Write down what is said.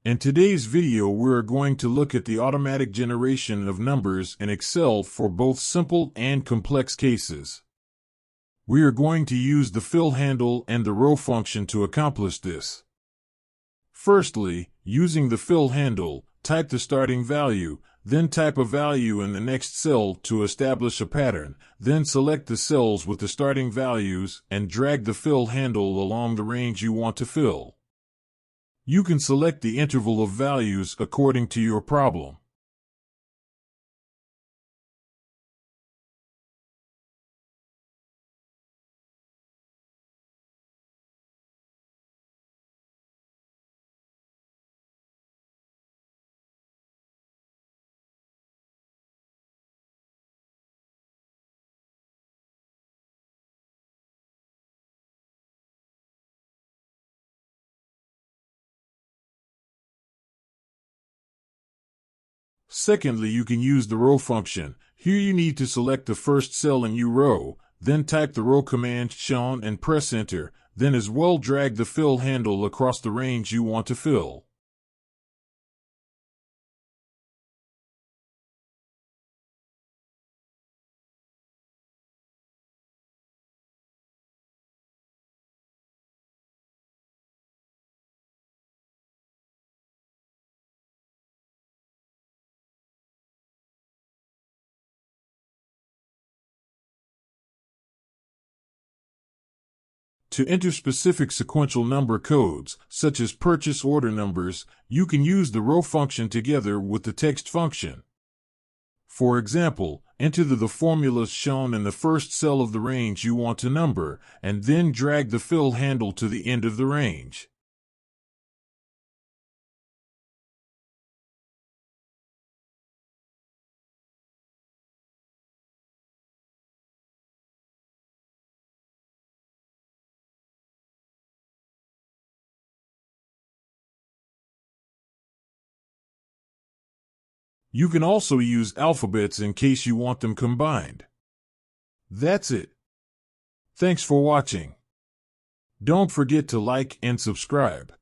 In today's video, we're going to look at the automatic generation of numbers in Excel for both simple and complex cases. We are going to use the fill handle and the row function to accomplish this. Firstly, using the fill handle, type the starting value, then type a value in the next cell to establish a pattern, then select the cells with the starting values and drag the fill handle along the range you want to fill. You can select the interval of values according to your problem. Secondly, you can use the row function. Here you need to select the first cell in your row, then type the row command shown and press enter, then as well drag the fill handle across the range you want to fill. To enter specific sequential number codes, such as purchase order numbers, you can use the row function together with the text function. For example, enter the formulas shown in the first cell of the range you want to number, and then drag the fill handle to the end of the range. You can also use alphabets in case you want them combined. That's it. Thanks for watching. Don't forget to like and subscribe.